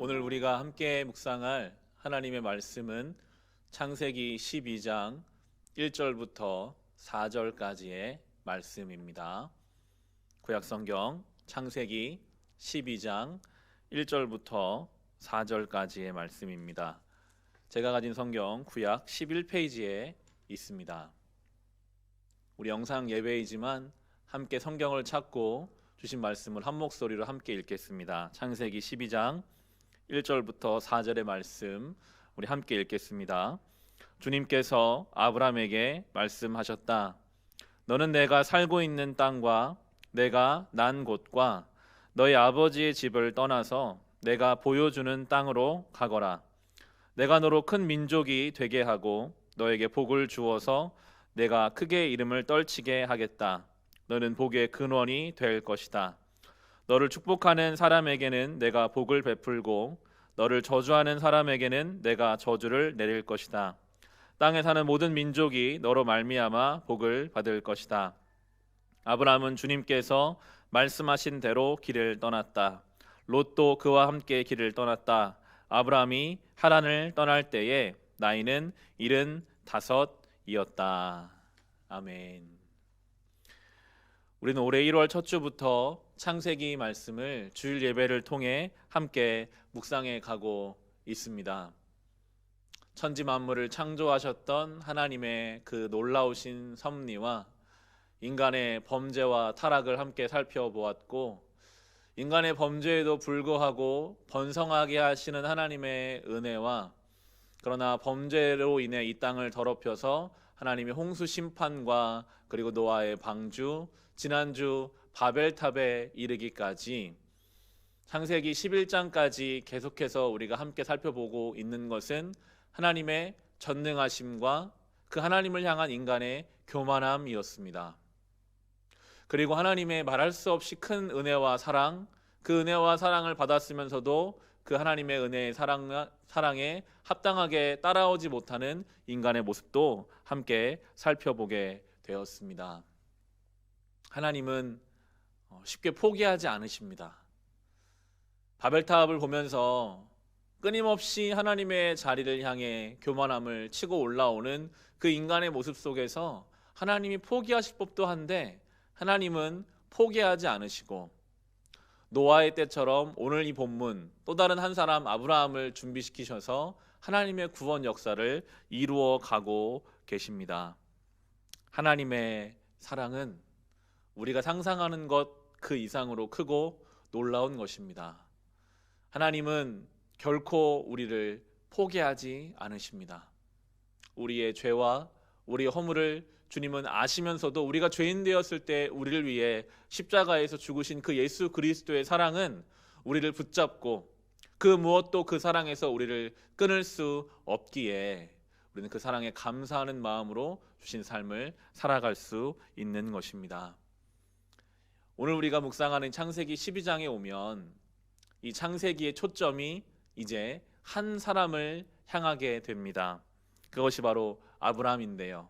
오늘 우리가 함께 묵상할 하나님의 말씀은 창세기 12장 1절부터 4절까지의 말씀입니다. 구약성경 창세기 12장 1절부터 4절까지의 말씀입니다. 제가 가진 성경 구약 11페이지에 있습니다. 우리 영상 예배이지만 함께 성경을 찾고 주신 말씀을 한 목소리로 함께 읽겠습니다. 창세기 12장 1절부터 4절의 말씀 우리 함께 읽겠습니다. 주님께서 아브라함에게 말씀하셨다. 너는 내가 살고 있는 땅과 내가 난 곳과 너희 아버지의 집을 떠나서 내가 보여주는 땅으로 가거라. 내가 너로 큰 민족이 되게 하고 너에게 복을 주어서 내가 크게 이름을 떨치게 하겠다. 너는 복의 근원이 될 것이다. 너를 축복하는 사람에게는 내가 복을 베풀고 너를 저주하는 사람에게는 내가 저주를 내릴 것이다. 땅에 사는 모든 민족이 너로 말미암아 복을 받을 것이다. 아브라함은 주님께서 말씀하신 대로 길을 떠났다. 롯도 그와 함께 길을 떠났다. 아브라함이 하란을 떠날 때에 나이는 75이었다. 아멘. 우리는 올해 1월 첫 주부터 창세기 말씀을 주일 예배를 통해 함께 묵상해 가고 있습니다. 천지 만물을 창조하셨던 하나님의 그 놀라우신 섭리와 인간의 범죄와 타락을 함께 살펴보았고, 인간의 범죄에도 불구하고 번성하게 하시는 하나님의 은혜와, 그러나 범죄로 인해 이 땅을 더럽혀서 하나님의 홍수 심판과 그리고 노아의 방주, 지난주 바벨탑에 이르기까지 창세기 11장까지 계속해서 우리가 함께 살펴보고 있는 것은 하나님의 전능하심과 그 하나님을 향한 인간의 교만함이었습니다. 그리고 하나님의 말할 수 없이 큰 은혜와 사랑, 그 은혜와 사랑을 받았으면서도 그 하나님의 은혜의 사랑에 합당하게 따라오지 못하는 인간의 모습도 함께 살펴보게 되었습니다. 하나님은 쉽게 포기하지 않으십니다. 바벨탑을 보면서 끊임없이 하나님의 자리를 향해 교만함을 치고 올라오는 그 인간의 모습 속에서 하나님이 포기하실 법도 한데 하나님은 포기하지 않으시고, 노아의 때처럼 오늘 이 본문 또 다른 한 사람 아브라함을 준비시키셔서 하나님의 구원 역사를 이루어 가고 계십니다. 하나님의 사랑은 우리가 상상하는 것 그 이상으로 크고 놀라운 것입니다. 하나님은 결코 우리를 포기하지 않으십니다. 우리의 죄와 우리의 허물을 주님은 아시면서도 우리가 죄인 되었을 때 우리를 위해 십자가에서 죽으신 그 예수 그리스도의 사랑은 우리를 붙잡고 그 무엇도 그 사랑에서 우리를 끊을 수 없기에 우리는 그 사랑에 감사하는 마음으로 주신 삶을 살아갈 수 있는 것입니다. 오늘 우리가 묵상하는 창세기 12장에 오면 이 창세기의 초점이 이제 한 사람을 향하게 됩니다. 그것이 바로 아브라함인데요.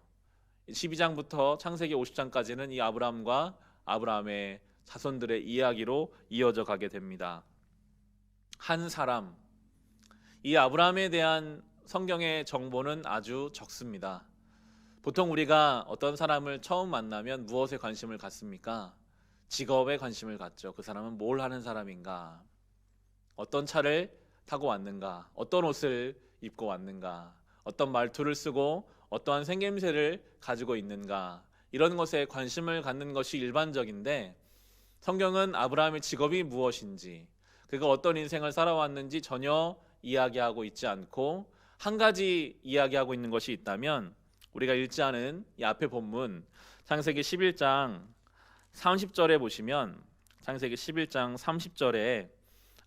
12장부터 창세기 50장까지는 이 아브라함과 아브라함의 자손들의 이야기로 이어져 가게 됩니다. 한 사람, 이 아브라함에 대한 성경의 정보는 아주 적습니다. 보통 우리가 어떤 사람을 처음 만나면 무엇에 관심을 갖습니까? 직업에 관심을 갖죠. 그 사람은 뭘 하는 사람인가? 어떤 차를 타고 왔는가? 어떤 옷을 입고 왔는가? 어떤 말투를 쓰고 어떠한 생김새를 가지고 있는가? 이런 것에 관심을 갖는 것이 일반적인데, 성경은 아브라함의 직업이 무엇인지, 그가 어떤 인생을 살아왔는지 전혀 이야기하고 있지 않고, 한 가지 이야기하고 있는 것이 있다면 우리가 읽지 않은 이 앞에 본문 창세기 11장 30절에 보시면, 창세기 11장 30절에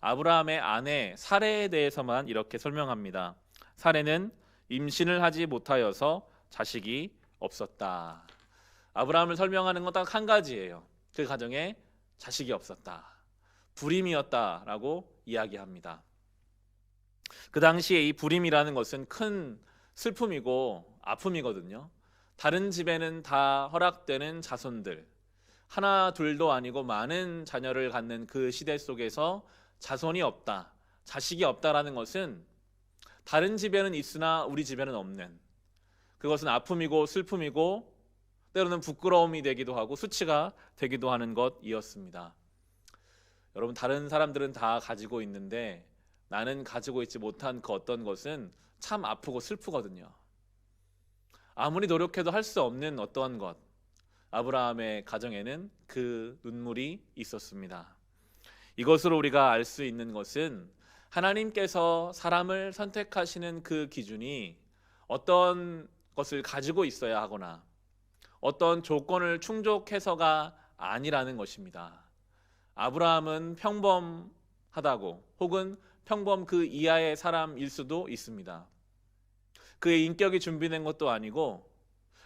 아브라함의 아내 사레에 대해서만 이렇게 설명합니다. 사레는 임신을 하지 못하여서 자식이 없었다. 아브라함을 설명하는 건 딱 한 가지예요. 그 가정에 자식이 없었다. 불임이었다라고 이야기합니다. 그 당시에 이 불임이라는 것은 큰 슬픔이고 아픔이거든요. 다른 집에는 다 허락되는 자손들, 하나 둘도 아니고 많은 자녀를 갖는 그 시대 속에서 자손이 없다, 자식이 없다라는 것은 다른 집에는 있으나 우리 집에는 없는, 그것은 아픔이고 슬픔이고 때로는 부끄러움이 되기도 하고 수치가 되기도 하는 것이었습니다. 여러분, 다른 사람들은 다 가지고 있는데 나는 가지고 있지 못한 그 어떤 것은 참 아프고 슬프거든요. 아무리 노력해도 할 수 없는 어떠한 것, 아브라함의 가정에는 그 눈물이 있었습니다. 이것으로 우리가 알 수 있는 것은 하나님께서 사람을 선택하시는 그 기준이 어떤 것을 가지고 있어야 하거나 어떤 조건을 충족해서가 아니라는 것입니다. 아브라함은 평범하다고 혹은 평범 그 이하의 사람일 수도 있습니다. 그의 인격이 준비된 것도 아니고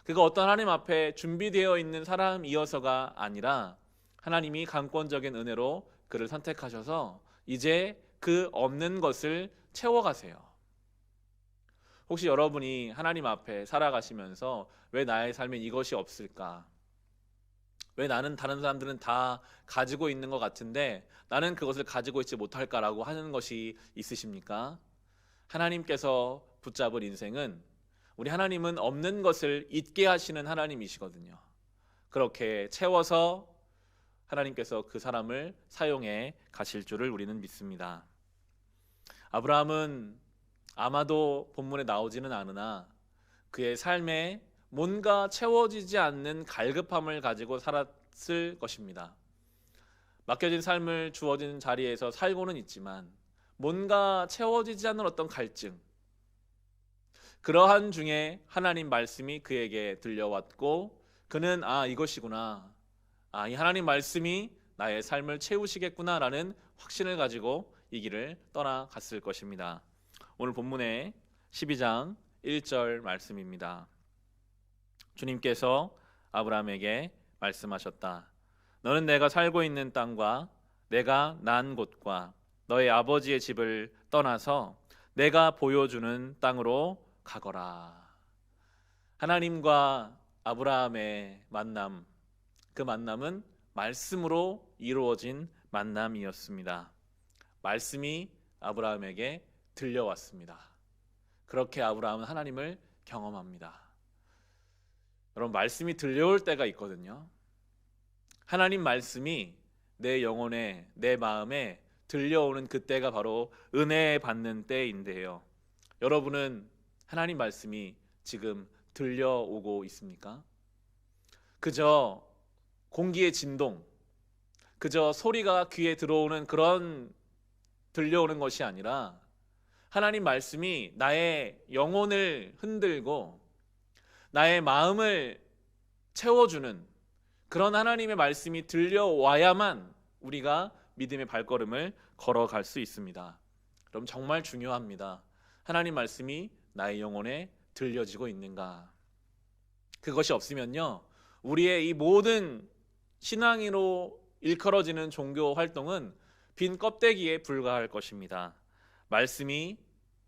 그가 어떤 하나님 앞에 준비되어 있는 사람이어서가 아니라 하나님이 강권적인 은혜로 그를 선택하셔서 이제 그 없는 것을 채워가세요. 혹시 여러분이 하나님 앞에 살아가시면서 왜 나의 삶에 이것이 없을까? 왜 나는 다른 사람들은 다 가지고 있는 것 같은데 나는 그것을 가지고 있지 못할까라고 하는 것이 있으십니까? 하나님께서 붙잡은 인생은, 우리 하나님은 없는 것을 있게 하시는 하나님이시거든요. 그렇게 채워서 하나님께서 그 사람을 사용해 가실 줄을 우리는 믿습니다. 아브라함은 아마도 본문에 나오지는 않으나 그의 삶에 뭔가 채워지지 않는 갈급함을 가지고 살았을 것입니다. 맡겨진 삶을 주어진 자리에서 살고는 있지만 뭔가 채워지지 않는 어떤 갈증, 그러한 중에 하나님 말씀이 그에게 들려왔고 그는 이것이구나, 이 하나님 말씀이 나의 삶을 채우시겠구나라는 확신을 가지고 이 길을 떠나갔을 것입니다. 오늘 본문의 12장 1절 말씀입니다. 주님께서 아브라함에게 말씀하셨다. 너는 내가 살고 있는 땅과 내가 난 곳과 너의 아버지의 집을 떠나서 내가 보여주는 땅으로 가거라. 하나님과 아브라함의 만남, 그 만남은 말씀으로 이루어진 만남이었습니다. 말씀이 아브라함에게 들려왔습니다. 그렇게 아브라함은 하나님을 경험합니다. 여러분, 말씀이 들려올 때가 있거든요. 하나님 말씀이 내 영혼에, 내 마음에 들려오는 그때가 바로 은혜 받는 때인데요. 여러분은 하나님 말씀이 지금 들려오고 있습니까? 그저 공기의 진동, 그저 소리가 귀에 들어오는 그런 들려오는 것이 아니라 하나님 말씀이 나의 영혼을 흔들고 나의 마음을 채워주는 그런 하나님의 말씀이 들려와야만 우리가 믿음의 발걸음을 걸어갈 수 있습니다. 그럼 정말 중요합니다. 하나님 말씀이 나의 영혼에 들려지고 있는가? 그것이 없으면요, 우리의 이 모든 신앙으로 일컬어지는 종교 활동은 빈 껍데기에 불과할 것입니다. 말씀이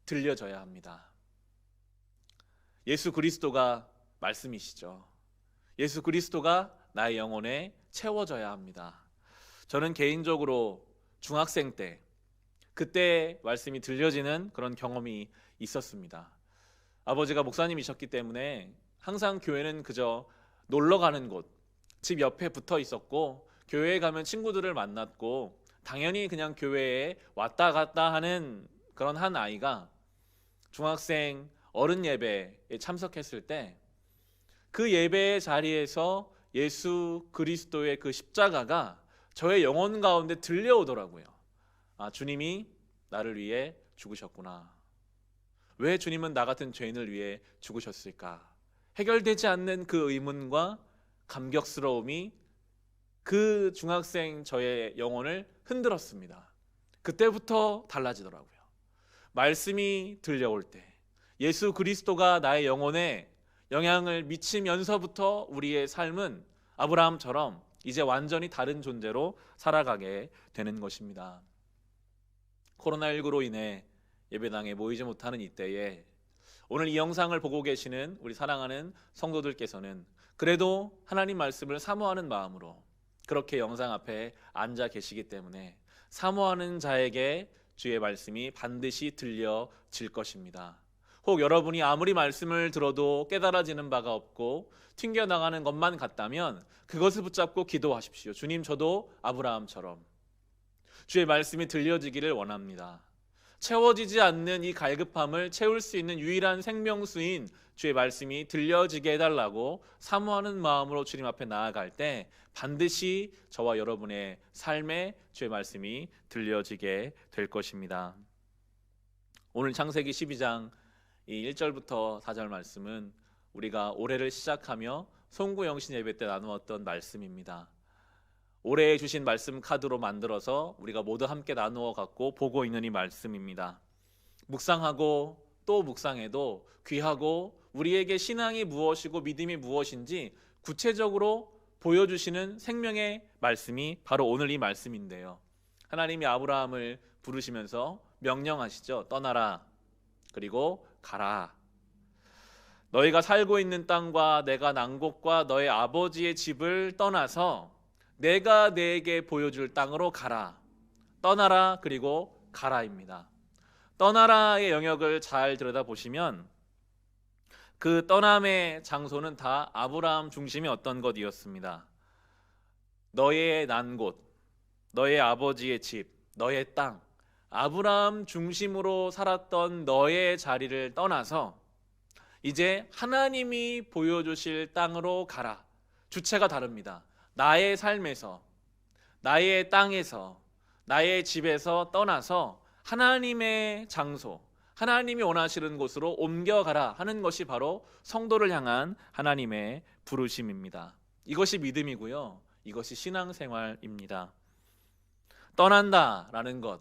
들려져야 합니다. 예수 그리스도가 말씀이시죠. 예수 그리스도가 나의 영혼에 채워져야 합니다. 저는 개인적으로 중학생 때 그때 말씀이 들려지는 그런 경험이 있었습니다. 아버지가 목사님이셨기 때문에 항상 교회는 그저 놀러 가는 곳, 집 옆에 붙어 있었고 교회에 가면 친구들을 만났고 당연히 그냥 교회에 왔다 갔다 하는 그런 한 아이가 중학생 어른 예배에 참석했을 때 그 예배의 자리에서 예수 그리스도의 그 십자가가 저의 영혼 가운데 들려오더라고요. 주님이 나를 위해 죽으셨구나. 왜 주님은 나 같은 죄인을 위해 죽으셨을까? 해결되지 않는 그 의문과 감격스러움이 그 중학생 저의 영혼을 흔들었습니다. 그때부터 달라지더라고요. 말씀이 들려올 때 예수 그리스도가 나의 영혼에 영향을 미치면서부터 우리의 삶은 아브라함처럼 이제 완전히 다른 존재로 살아가게 되는 것입니다. 코로나19로 인해 예배당에 모이지 못하는 이때에 오늘 이 영상을 보고 계시는 우리 사랑하는 성도들께서는 그래도 하나님 말씀을 사모하는 마음으로 그렇게 영상 앞에 앉아 계시기 때문에 사모하는 자에게 주의 말씀이 반드시 들려질 것입니다. 혹 여러분이 아무리 말씀을 들어도 깨달아지는 바가 없고 튕겨나가는 것만 같다면 그것을 붙잡고 기도하십시오. 주님, 저도 아브라함처럼 주의 말씀이 들려지기를 원합니다. 채워지지 않는 이 갈급함을 채울 수 있는 유일한 생명수인 주의 말씀이 들려지게 해달라고 사모하는 마음으로 주님 앞에 나아갈 때 반드시 저와 여러분의 삶에 주의 말씀이 들려지게 될 것입니다. 오늘 창세기 12장 이 1절부터 4절 말씀은 우리가 올해를 시작하며 송구영신 예배 때 나누었던 말씀입니다. 올해 주신 말씀 카드로 만들어서 우리가 모두 함께 나누어 갖고 보고 있는 이 말씀입니다. 묵상하고 또 묵상해도 귀하고 우리에게 신앙이 무엇이고 믿음이 무엇인지 구체적으로 보여주시는 생명의 말씀이 바로 오늘 이 말씀인데요. 하나님이 아브라함을 부르시면서 명령하시죠. 떠나라. 그리고 가라. 너희가 살고 있는 땅과 내가 난 곳과 너의 아버지의 집을 떠나서 내가 네게 보여줄 땅으로 가라. 떠나라 그리고 가라입니다. 떠나라의 영역을 잘 들여다보시면 그 떠남의 장소는 다 아브라함 중심의 어떤 것이었습니다. 너의 난 곳, 너의 아버지의 집, 너의 땅, 아브라함 중심으로 살았던 너의 자리를 떠나서 이제 하나님이 보여주실 땅으로 가라. 주체가 다릅니다. 나의 삶에서, 나의 땅에서, 나의 집에서 떠나서 하나님의 장소, 하나님이 원하시는 곳으로 옮겨가라 하는 것이 바로 성도를 향한 하나님의 부르심입니다. 이것이 믿음이고요. 이것이 신앙생활입니다. 떠난다라는 것,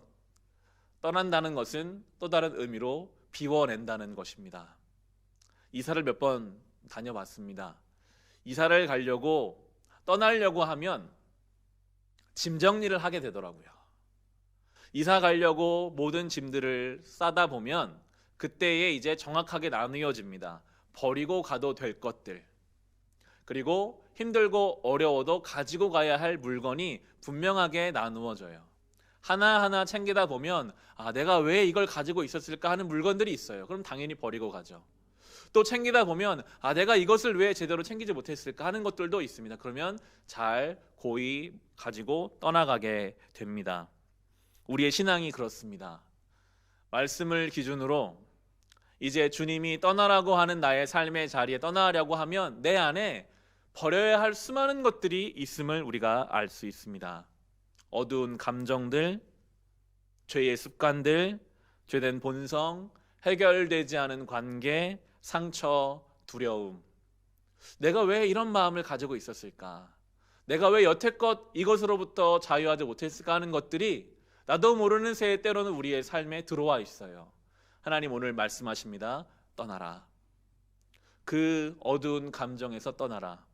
떠난다는 것은 또 다른 의미로 비워낸다는 것입니다. 이사를 몇 번 다녀봤습니다. 이사를 가려고 떠나려고 하면 짐 정리를 하게 되더라고요. 이사 가려고 모든 짐들을 싸다 보면 그때에 이제 정확하게 나뉘어집니다. 버리고 가도 될 것들, 그리고 힘들고 어려워도 가지고 가야 할 물건이 분명하게 나누어져요. 하나하나 챙기다 보면 내가 왜 이걸 가지고 있었을까 하는 물건들이 있어요. 그럼 당연히 버리고 가죠. 또 챙기다 보면 내가 이것을 왜 제대로 챙기지 못했을까 하는 것들도 있습니다. 그러면 잘 고이 가지고 떠나가게 됩니다. 우리의 신앙이 그렇습니다. 말씀을 기준으로 이제 주님이 떠나라고 하는 나의 삶의 자리에 떠나려고 하면 내 안에 버려야 할 수많은 것들이 있음을 우리가 알 수 있습니다. 어두운 감정들, 죄의 습관들, 죄된 본성, 해결되지 않은 관계, 상처, 두려움. 내가 왜 이런 마음을 가지고 있었을까? 내가 왜 여태껏 이것으로부터 자유하지 못했을까 하는 것들이 나도 모르는 새에 때로는 우리의 삶에 들어와 있어요. 하나님 오늘 말씀하십니다. 떠나라. 그 어두운 감정에서 떠나라.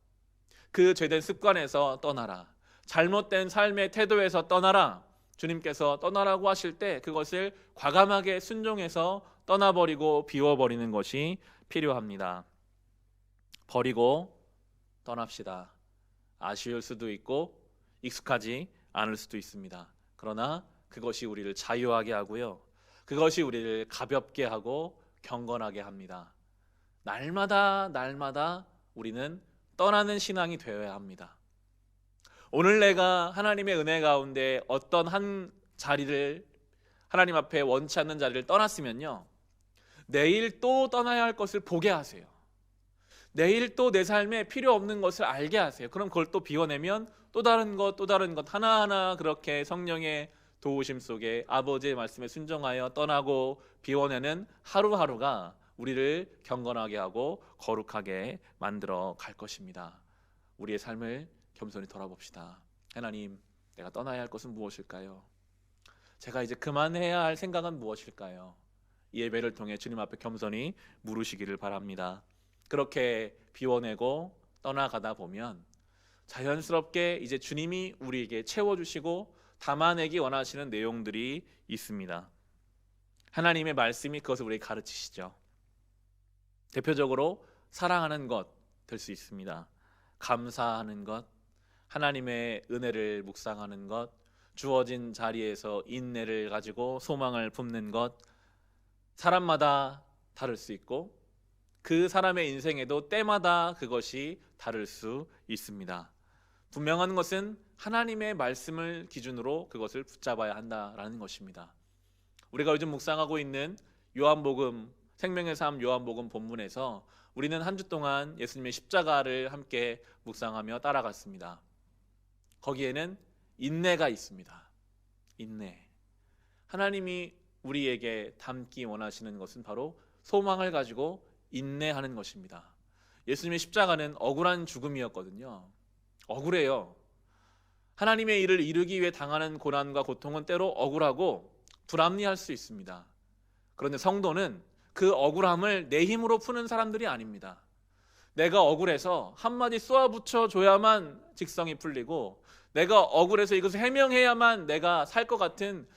그 죄된 습관에서 떠나라. 잘못된 삶의 태도에서 떠나라. 주님께서 떠나라고 하실 때 그것을 과감하게 순종해서 떠나버리고 비워버리는 것이 필요합니다. 버리고 떠납시다. 아쉬울 수도 있고 익숙하지 않을 수도 있습니다. 그러나 그것이 우리를 자유하게 하고요. 그것이 우리를 가볍게 하고 경건하게 합니다. 날마다 우리는 떠나는 신앙이 되어야 합니다. 오늘 내가 하나님의 은혜 가운데 어떤 한 자리를 하나님 앞에 원치 않는 자리를 떠났으면요. 내일 또 떠나야 할 것을 보게 하세요. 내일 또 내 삶에 필요 없는 것을 알게 하세요. 그럼 그걸 또 비워내면 또 다른 것 하나하나 그렇게 성령의 도우심 속에 아버지의 말씀에 순종하여 떠나고 비워내는 하루하루가 우리를 경건하게 하고 거룩하게 만들어 갈 것입니다. 우리의 삶을 겸손히 돌아봅시다. 하나님, 내가 떠나야 할 것은 무엇일까요? 제가 이제 그만해야 할 생각은 무엇일까요? 이 예배를 통해 주님 앞에 겸손히 물으시기를 바랍니다. 그렇게 비워내고 떠나가다 보면 자연스럽게 이제 주님이 우리에게 채워주시고 담아내기 원하시는 내용들이 있습니다. 하나님의 말씀이 그것을 우리에게 가르치시죠. 대표적으로 사랑하는 것 될 수 있습니다. 감사하는 것, 하나님의 은혜를 묵상하는 것, 주어진 자리에서 인내를 가지고 소망을 품는 것, 사람마다 다를 수 있고 그 사람의 인생에도 때마다 그것이 다를 수 있습니다. 분명한 것은 하나님의 말씀을 기준으로 그것을 붙잡아야 한다라는 것입니다. 우리가 요즘 묵상하고 있는 요한복음, 생명의 삶 요한복음 본문에서 우리는 한 주 동안 예수님의 십자가를 함께 묵상하며 따라갔습니다. 거기에는 인내가 있습니다. 인내. 하나님이 우리에게 담기 원하시는 것은 바로 소망을 가지고 인내하는 것입니다. 예수님의 십자가는 억울한 죽음이었거든요. 억울해요. 하나님의 일을 이루기 위해 당하는 고난과 고통은 때로 억울하고 불합리할 수 있습니다. 그런데 성도는 그 억울함을 내 힘으로 푸는 사람들이 아닙니다. 내가 억울해서 한마디 쏘아붙여 줘야만 직성이 풀리고, 내가 억울해서 이것을 해명해야만 내가 살 것 같은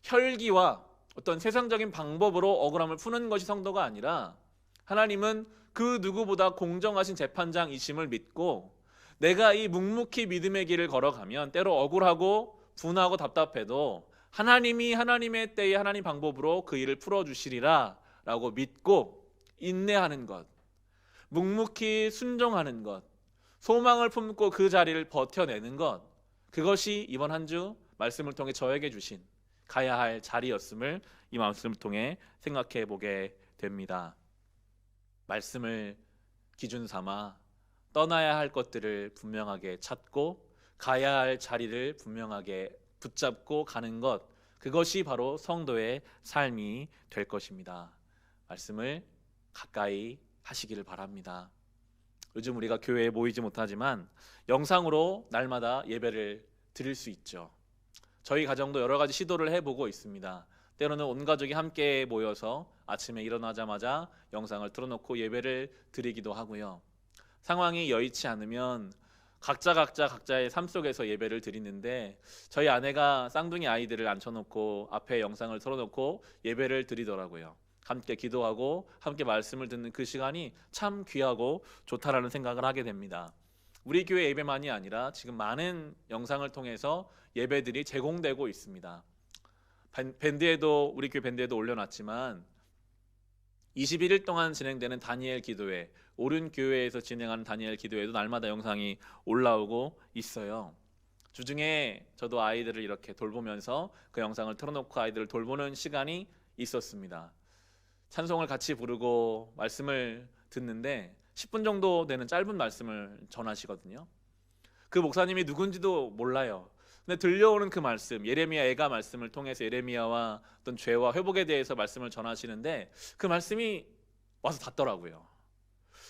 혈기와 어떤 세상적인 방법으로 억울함을 푸는 것이 성도가 아니라, 하나님은 그 누구보다 공정하신 재판장이심을 믿고 내가 이 묵묵히 믿음의 길을 걸어가면 때로 억울하고 분하고 답답해도 하나님이 하나님의 때에 하나님 방법으로 그 일을 풀어주시리라 라고 믿고 인내하는 것, 묵묵히 순종하는 것, 소망을 품고 그 자리를 버텨내는 것, 그것이 이번 한 주 말씀을 통해 저에게 주신 가야 할 자리였음을 이 말씀을 통해 생각해 보게 됩니다. 말씀을 기준 삼아 떠나야 할 것들을 분명하게 찾고 가야 할 자리를 분명하게 붙잡고 가는 것, 그것이 바로 성도의 삶이 될 것입니다. 말씀을 가까이 하시기를 바랍니다. 요즘 우리가 교회에 모이지 못하지만 영상으로 날마다 예배를 드릴 수 있죠. 저희 가정도 여러 가지 시도를 해보고 있습니다. 때로는 온 가족이 함께 모여서 아침에 일어나자마자 영상을 틀어놓고 예배를 드리기도 하고요. 상황이 여의치 않으면 각자의 삶 속에서 예배를 드리는데, 저희 아내가 쌍둥이 아이들을 앉혀놓고 앞에 영상을 틀어놓고 예배를 드리더라고요. 함께 기도하고 함께 말씀을 듣는 그 시간이 참 귀하고 좋다라는 생각을 하게 됩니다. 우리 교회 예배만이 아니라 지금 많은 영상을 통해서 예배들이 제공되고 있습니다. 밴드에도, 우리 교회 밴드에도 올려놨지만 21일 동안 진행되는 다니엘 기도회, 오륜 교회에서 진행하는 다니엘 기도회도 날마다 영상이 올라오고 있어요. 주중에 저도 아이들을 이렇게 돌보면서 그 영상을 틀어놓고 아이들을 돌보는 시간이 있었습니다. 찬송을 같이 부르고 말씀을 듣는데 10분 정도 되는 짧은 말씀을 전하시거든요. 그 목사님이 누군지도 몰라요. 근데 들려오는 그 말씀, 예레미야 애가 말씀을 통해서 예레미야와 어떤 죄와 회복에 대해서 말씀을 전하시는데 그 말씀이 와서 닿더라고요.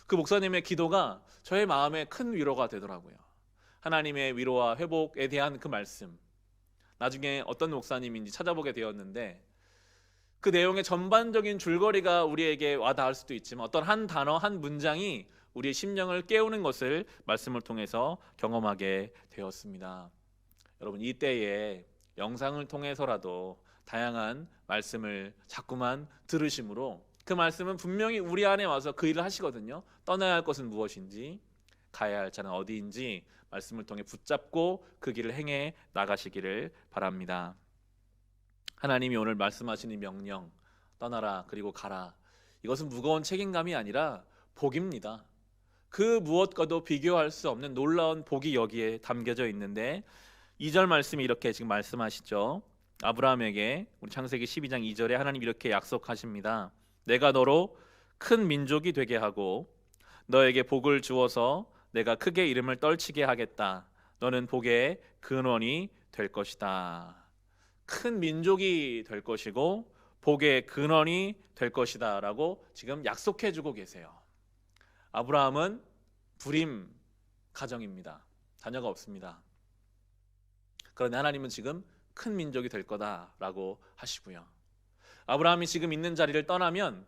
그 목사님의 기도가 저의 마음에 큰 위로가 되더라고요. 하나님의 위로와 회복에 대한 그 말씀, 나중에 어떤 목사님인지 찾아보게 되었는데 그 내용의 전반적인 줄거리가 우리에게 와닿을 수도 있지만 어떤 한 단어, 한 문장이 우리의 심령을 깨우는 것을 말씀을 통해서 경험하게 되었습니다. 여러분, 이 때에 영상을 통해서라도 다양한 말씀을 자꾸만 들으심으로 그 말씀은 분명히 우리 안에 와서 그 일을 하시거든요. 떠나야 할 것은 무엇인지, 가야 할 자는 어디인지 말씀을 통해 붙잡고 그 길을 행해 나가시기를 바랍니다. 하나님이 오늘 말씀하시는 명령, 떠나라 그리고 가라, 이것은 무거운 책임감이 아니라 복입니다. 그 무엇과도 비교할 수 없는 놀라운 복이 여기에 담겨져 있는데 2절 말씀이 이렇게 지금 말씀하시죠. 아브라함에게 우리 창세기 12장 2절에 하나님 이렇게 약속하십니다. 내가 너로 큰 민족이 되게 하고 너에게 복을 주어서 내가 크게 이름을 떨치게 하겠다. 너는 복의 근원이 될 것이다. 큰 민족이 될 것이고 복의 근원이 될 것이다 라고 지금 약속해 주고 계세요. 아브라함은 불임 가정입니다. 자녀가 없습니다. 그런데 하나님은 지금 큰 민족이 될 거다라고 하시고요. 아브라함이 지금 있는 자리를 떠나면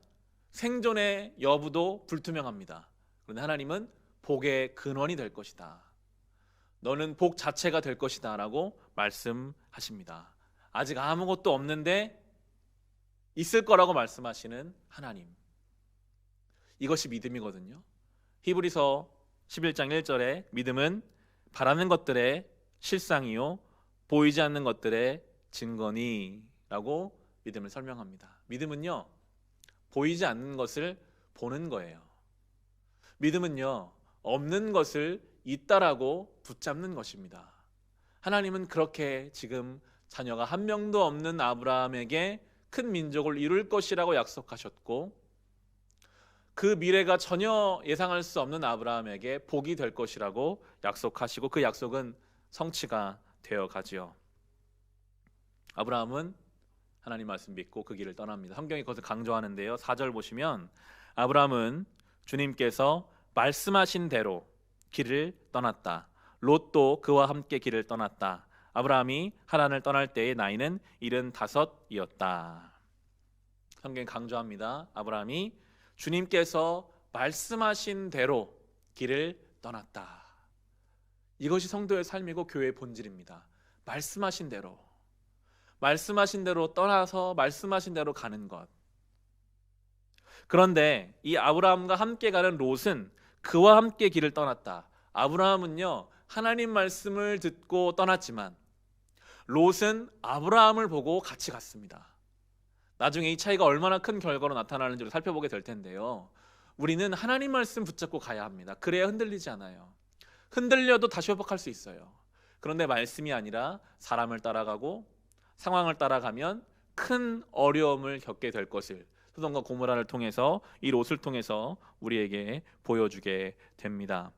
생존의 여부도 불투명합니다. 그런데 하나님은 복의 근원이 될 것이다. 너는 복 자체가 될 것이다 라고 말씀하십니다. 아직 아무것도 없는데 있을 거라고 말씀하시는 하나님, 이것이 믿음이거든요. 히브리서 11장 1절에 믿음은 바라는 것들의 실상이요 보이지 않는 것들의 증거니라고 믿음을 설명합니다. 믿음은요, 보이지 않는 것을 보는 거예요. 믿음은요, 없는 것을 있다라고 붙잡는 것입니다. 하나님은 그렇게 지금 자녀가 한 명도 없는 아브라함에게 큰 민족을 이룰 것이라고 약속하셨고, 그 미래가 전혀 예상할 수 없는 아브라함에게 복이 될 것이라고 약속하시고, 그 약속은 성취가 되어 가지요. 아브라함은 하나님 말씀 믿고 그 길을 떠납니다. 성경이 그것을 강조하는데요, 4절 보시면 아브라함은 주님께서 말씀하신 대로 길을 떠났다. 롯도 그와 함께 길을 떠났다. 아브라함이 하란을 떠날 때의 나이는 75이었다. 성경이 강조합니다. 아브라함이 주님께서 말씀하신 대로 길을 떠났다. 이것이 성도의 삶이고 교회의 본질입니다. 말씀하신 대로 떠나서 말씀하신 대로 가는 것. 그런데 이 아브라함과 함께 가는 롯은 그와 함께 길을 떠났다. 아브라함은요, 하나님 말씀을 듣고 떠났지만 롯은 아브라함을 보고 같이 갔습니다. 나중에 이 차이가 얼마나 큰 결과로 나타나는지를 살펴보게 될 텐데요, 우리는 하나님 말씀 붙잡고 가야 합니다. 그래야 흔들리지 않아요. 흔들려도 다시 회복할 수 있어요. 그런데 말씀이 아니라 사람을 따라가고 상황을 따라가면 큰 어려움을 겪게 될 것을 소돔과 고모라를 통해서, 이 롯을 통해서 우리에게 보여주게 됩니다.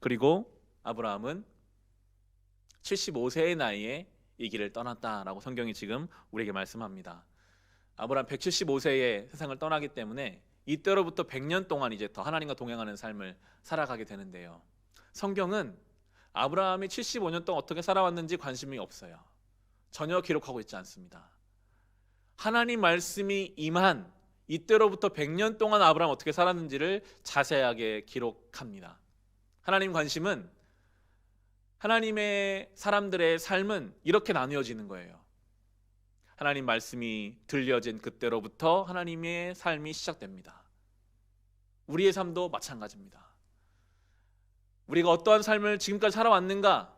그리고 아브라함은 75세의 나이에 이 길을 떠났다라고 성경이 지금 우리에게 말씀합니다. 아브라함 175세에 세상을 떠나기 때문에 이때로부터 100년 동안 이제 더 하나님과 동행하는 삶을 살아가게 되는데요, 성경은 아브라함이 75년 동안 어떻게 살아왔는지 관심이 없어요. 전혀 기록하고 있지 않습니다. 하나님 말씀이 임한 이때로부터 100년 동안 아브라함 어떻게 살았는지를 자세하게 기록합니다. 하나님 관심은, 하나님의 사람들의 삶은 이렇게 나누어지는 거예요. 하나님 말씀이 들려진 그때로부터 하나님의 삶이 시작됩니다. 우리의 삶도 마찬가지입니다. 우리가 어떠한 삶을 지금까지 살아왔는가?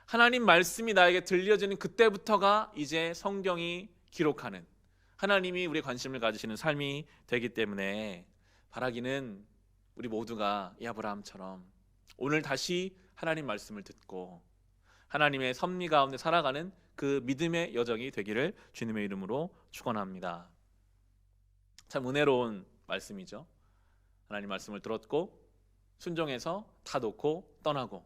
하나님 말씀이 나에게 들려지는 그때부터가 이제 성경이 기록하는, 하나님이 우리의 관심을 가지시는 삶이 되기 때문에 바라기는 우리 모두가 이 아브라함처럼 오늘 다시 하나님 말씀을 듣고 하나님의 섭리 가운데 살아가는 그 믿음의 여정이 되기를 주님의 이름으로 축원합니다. 참 은혜로운 말씀이죠. 하나님 말씀을 들었고 순종해서 다 놓고 떠나고,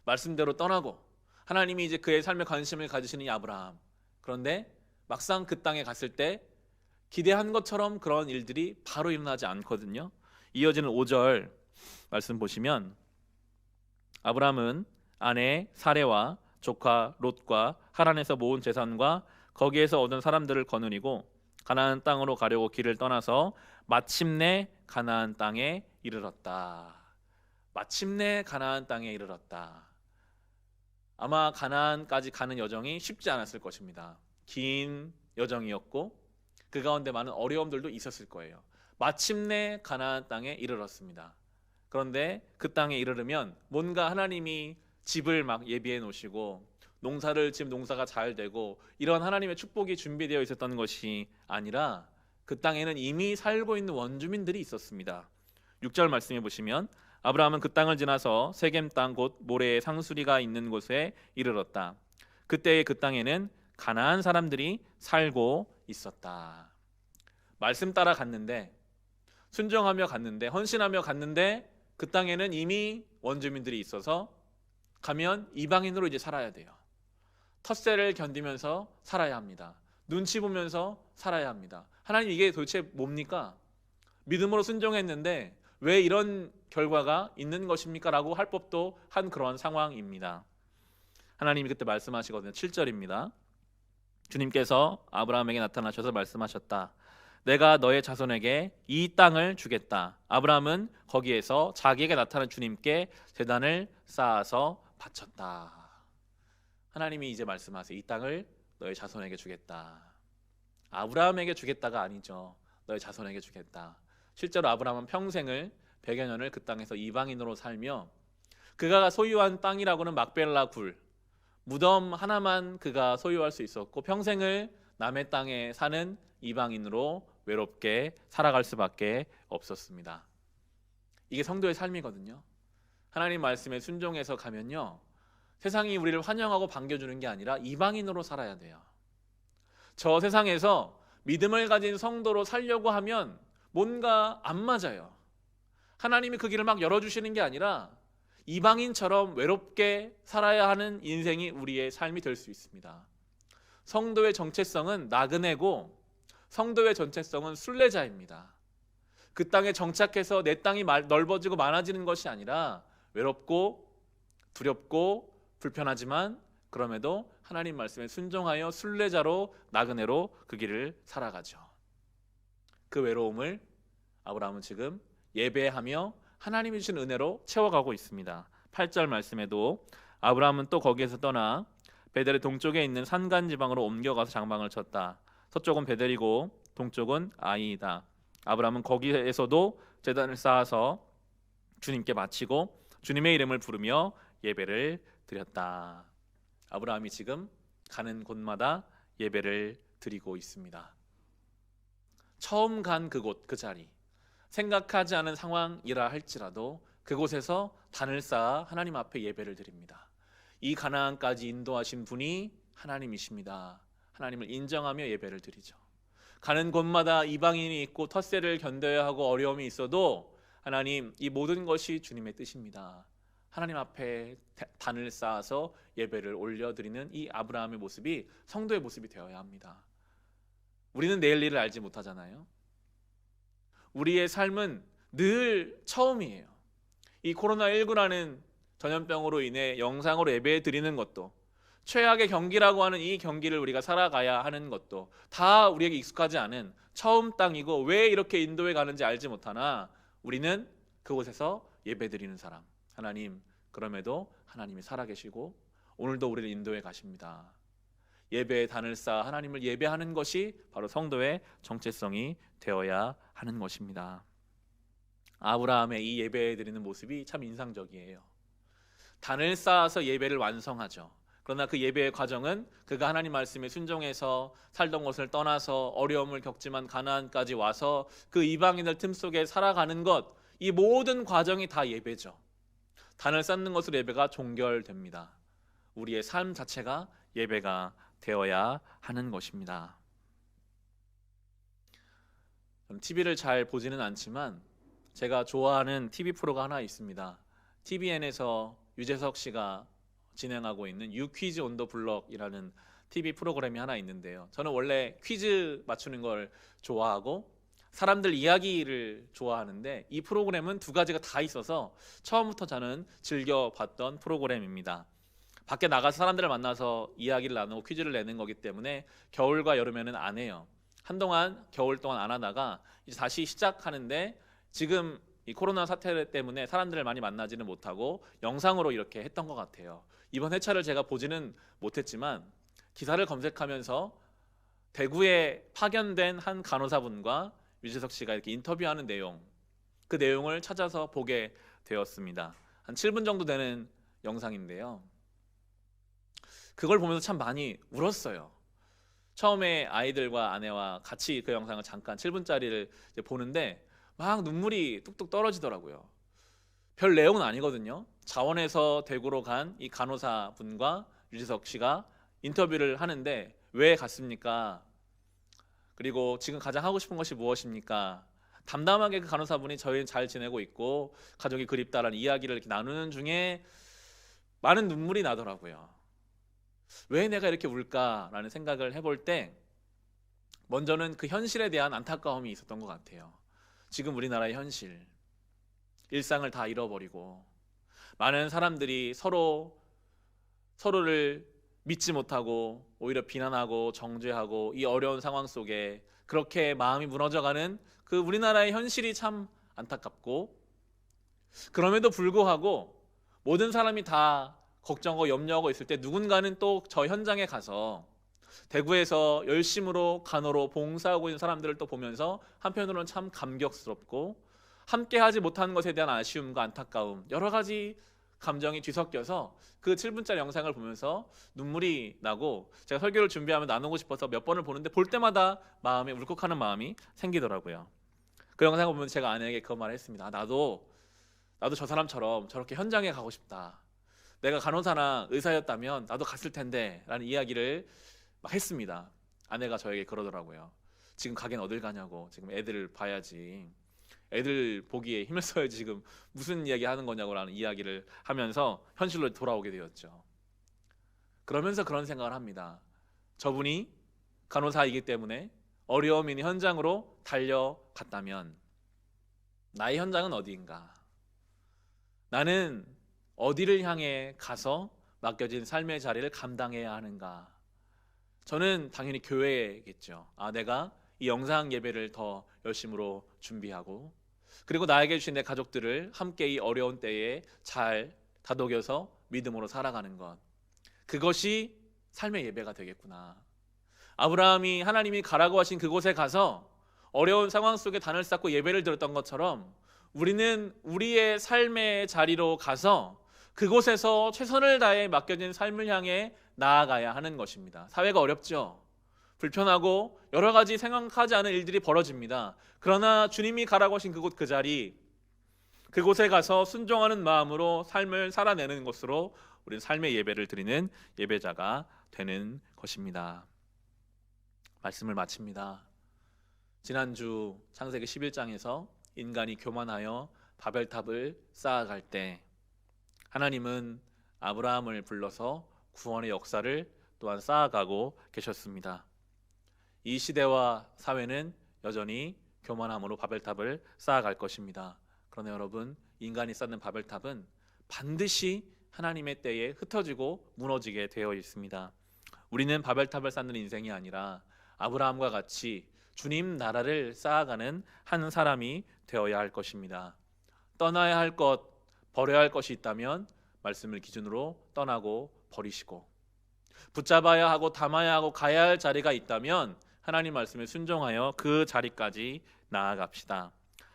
말씀대로 떠나고, 하나님이 이제 그의 삶에 관심을 가지시는 이 아브라함. 그런데 막상 그 땅에 갔을 때 기대한 것처럼 그런 일들이 바로 일어나지 않거든요. 이어지는 5절 말씀 보시면 아브라함은 아내 사레와 조카 롯과 하란에서 모은 재산과 거기에서 얻은 사람들을 거느리고 가나안 땅으로 가려고 길을 떠나서 마침내 가나안 땅에 이르렀다. 마침내 가나안 땅에 이르렀다. 아마 가나안까지 가는 여정이 쉽지 않았을 것입니다. 긴 여정이었고 그 가운데 많은 어려움들도 있었을 거예요. 마침내 가나안 땅에 이르렀습니다. 그런데 그 땅에 이르르면 뭔가 하나님이 집을 막 예비해 놓으시고 농사를 지금 농사가 잘 되고 이런 하나님의 축복이 준비되어 있었던 것이 아니라 그 땅에는 이미 살고 있는 원주민들이 있었습니다. 6절 말씀해 보시면 아브라함은 그 땅을 지나서 세겜 땅 곧 모래의 상수리가 있는 곳에 이르렀다. 그때의 그 땅에는 가나안 사람들이 살고 있었다. 말씀 따라 갔는데, 순종하며 갔는데, 헌신하며 갔는데 그 땅에는 이미 원주민들이 있어서 가면 이방인으로 이제 살아야 돼요. 텃세를 견디면서 살아야 합니다. 눈치 보면서 살아야 합니다. 하나님 이게 도대체 뭡니까? 믿음으로 순종했는데 왜 이런 결과가 있는 것입니까? 라고 할 법도 한 그런 상황입니다. 하나님이 그때 말씀하시거든요. 7절입니다. 주님께서 아브라함에게 나타나셔서 말씀하셨다. 내가 너의 자손에게 이 땅을 주겠다. 아브라함은 거기에서 자기에게 나타난 주님께 제단을 쌓아서 바쳤다. 하나님이 이제 말씀하세요. 이 땅을 너의 자손에게 주겠다. 아브라함에게 주겠다가 아니죠. 너의 자손에게 주겠다. 실제로 아브라함은 평생을 100여 년을 그 땅에서 이방인으로 살며 그가 소유한 땅이라고는 막벨라 굴, 무덤 하나만 그가 소유할 수 있었고 평생을 남의 땅에 사는 이방인으로 외롭게 살아갈 수밖에 없었습니다. 이게 성도의 삶이거든요. 하나님 말씀에 순종해서 가면요, 세상이 우리를 환영하고 반겨주는 게 아니라 이방인으로 살아야 돼요. 저 세상에서 믿음을 가진 성도로 살려고 하면 뭔가 안 맞아요. 하나님이 그 길을 막 열어주시는 게 아니라 이방인처럼 외롭게 살아야 하는 인생이 우리의 삶이 될 수 있습니다. 성도의 정체성은 나그네고 성도의 정체성은 순례자입니다. 그 땅에 정착해서 내 땅이 넓어지고 많아지는 것이 아니라 외롭고 두렵고 불편하지만 그럼에도 하나님 말씀에 순종하여 순례자로 나그네로 그 길을 살아가죠. 그 외로움을 아브라함은 지금 예배하며 하나님이 주신 은혜로 채워가고 있습니다. 8절 말씀에도 아브라함은 또 거기에서 떠나 베델의 동쪽에 있는 산간 지방으로 옮겨가서 장방을 쳤다. 서쪽은 베델이고 동쪽은 아이이다. 아브라함은 거기에서도 제단을 쌓아서 주님께 바치고 주님의 이름을 부르며 예배를 드렸다. 아브라함이 지금 가는 곳마다 예배를 드리고 있습니다. 처음 간 그곳, 그 자리, 생각하지 않은 상황이라 할지라도 그곳에서 단을 쌓아 하나님 앞에 예배를 드립니다. 이 가나안까지 인도하신 분이 하나님이십니다. 하나님을 인정하며 예배를 드리죠. 가는 곳마다 이방인이 있고 텃세를 견뎌야 하고 어려움이 있어도 하나님, 이 모든 것이 주님의 뜻입니다. 하나님 앞에 단을 쌓아서 예배를 올려드리는 이 아브라함의 모습이 성도의 모습이 되어야 합니다. 우리는 내일 일을 알지 못하잖아요. 우리의 삶은 늘 처음이에요. 이 코로나19라는 전염병으로 인해 영상으로 예배 드리는 것도, 최악의 경기라고 하는 이 경기를 우리가 살아가야 하는 것도 다 우리에게 익숙하지 않은 처음 땅이고, 왜 이렇게 인도에 가는지 알지 못하나 우리는 그곳에서 예배 드리는 사람. 하나님, 그럼에도 하나님이 살아계시고 오늘도 우리를 인도에 가십니다. 예배의 단을 쌓아 하나님을 예배하는 것이 바로 성도의 정체성이 되어야 하는 것입니다. 아브라함의 이 예배 드리는 모습이 참 인상적이에요. 단을 쌓아서 예배를 완성하죠. 그러나 그 예배의 과정은 그가 하나님 말씀에 순종해서 살던 곳을 떠나서 어려움을 겪지만 가나안까지 와서 그 이방인들 틈 속에 살아가는 것, 이 모든 과정이 다 예배죠. 단을 쌓는 것으로 예배가 종결됩니다. 우리의 삶 자체가 예배가 되어야 하는 것입니다. TV를 잘 보지는 않지만 제가 좋아하는 TV 프로가 하나 있습니다. TVN에서 유재석 씨가 진행하고 있는 유 퀴즈 온 더 블럭이라는 TV 프로그램이 하나 있는데요. 저는 원래 퀴즈 맞추는 걸 좋아하고 사람들 이야기를 좋아하는데 이 프로그램은 두 가지가 다 있어서 처음부터 저는 즐겨봤던 프로그램입니다. 밖에 나가서 사람들을 만나서 이야기를 나누고 퀴즈를 내는 거기 때문에 겨울과 여름에는 안 해요. 한동안 겨울 동안 안 하다가 이제 다시 시작하는데, 지금 이 코로나 사태 때문에 사람들을 많이 만나지는 못하고 영상으로 이렇게 했던 것 같아요. 이번 회차를 제가 보지는 못했지만 기사를 검색하면서 대구에 파견된 한 간호사분과 유재석 씨가 이렇게 인터뷰하는 내용, 그 내용을 찾아서 보게 되었습니다. 한 7분 정도 되는 영상인데요. 그걸 보면서 참 많이 울었어요. 처음에 아이들과 아내와 같이 그 영상을 잠깐 7분짜리를 보는데 막 눈물이 뚝뚝 떨어지더라고요. 별 내용은 아니거든요. 자원에서 대구로 간 이 간호사 분과 유재석 씨가 인터뷰를 하는데 왜 갔습니까? 그리고 지금 가장 하고 싶은 것이 무엇입니까? 담담하게 그 간호사분이 저희는 잘 지내고 있고 가족이 그립다라는 이야기를 이렇게 나누는 중에 많은 눈물이 나더라고요. 왜 내가 이렇게 울까라는 생각을 해볼 때 먼저는 그 현실에 대한 안타까움이 있었던 것 같아요. 지금 우리나라의 현실, 일상을 다 잃어버리고 많은 사람들이 서로를 믿지 못하고 오히려 비난하고 정죄하고 이 어려운 상황 속에 그렇게 마음이 무너져가는 그 우리나라의 현실이 참 안타깝고, 그럼에도 불구하고 모든 사람이 다 걱정하고 염려하고 있을 때 누군가는 또 저 현장에 가서 대구에서 열심으로 간호로 봉사하고 있는 사람들을 또 보면서 한편으로는 참 감격스럽고 함께 하지 못한 것에 대한 아쉬움과 안타까움, 여러 가지 감정이 뒤섞여서 그 7분짜리 영상을 보면서 눈물이 나고 제가 설교를 준비하면 나누고 싶어서 몇 번을 보는데 볼 때마다 마음에 울컥하는 마음이 생기더라고요. 그 영상을 보면서 제가 아내에게 그 말을 했습니다. 나도 저 사람처럼 저렇게 현장에 가고 싶다. 내가 간호사나 의사였다면 나도 갔을 텐데 라는 이야기를 막 했습니다. 아내가 저에게 그러더라고요. 지금 가긴 어딜 가냐고. 지금 애들을 봐야지. 애들 보기에 힘을 써야지 지금 무슨 이야기 하는 거냐고 라는 이야기를 하면서 현실로 돌아오게 되었죠. 그러면서 그런 생각을 합니다. 저분이 간호사이기 때문에 어려움 있는 현장으로 달려갔다면 나의 현장은 어디인가? 나는 어디를 향해 가서 맡겨진 삶의 자리를 감당해야 하는가? 저는 당연히 교회겠죠. 내가 이 영상 예배를 더 열심으로 준비하고 그리고 나에게 주신 내 가족들을 함께 이 어려운 때에 잘 다독여서 믿음으로 살아가는 것. 그것이 삶의 예배가 되겠구나. 아브라함이 하나님이 가라고 하신 그곳에 가서 어려운 상황 속에 단을 쌓고 예배를 드렸던 것처럼 우리는 우리의 삶의 자리로 가서 그곳에서 최선을 다해 맡겨진 삶을 향해 나아가야 하는 것입니다. 사회가 어렵죠. 불편하고 여러 가지 생각하지 않은 일들이 벌어집니다. 그러나 주님이 가라고 하신 그곳 그 자리, 그곳에 가서 순종하는 마음으로 삶을 살아내는 것으로 우리는 삶의 예배를 드리는 예배자가 되는 것입니다. 말씀을 마칩니다. 지난주 창세기 11장에서 인간이 교만하여 바벨탑을 쌓아갈 때 하나님은 아브라함을 불러서 구원의 역사를 또한 쌓아가고 계셨습니다. 이 시대와 사회는 여전히 교만함으로 바벨탑을 쌓아갈 것입니다. 그러나 여러분, 인간이 쌓는 바벨탑은 반드시 하나님의 때에 흩어지고 무너지게 되어 있습니다. 우리는 바벨탑을 쌓는 인생이 아니라 아브라함과 같이 주님 나라를 쌓아가는 한 사람이 되어야 할 것입니다. 떠나야 할 것, 버려야 할 것이 있다면 말씀을 기준으로 떠나고 버리시고, 붙잡아야 하고 담아야 하고 가야 할 자리가 있다면 하나님 말씀에 순종하여 그 자리까지 나아갑시다.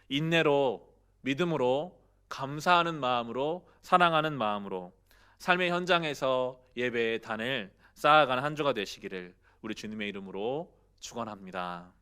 인내로, 믿음으로, 감사하는 마음으로, 사랑하는 마음으로 삶의 현장에서 예배의 단을 쌓아가는 한 주가 되시기를 우리 주님의 이름으로 축원합니다.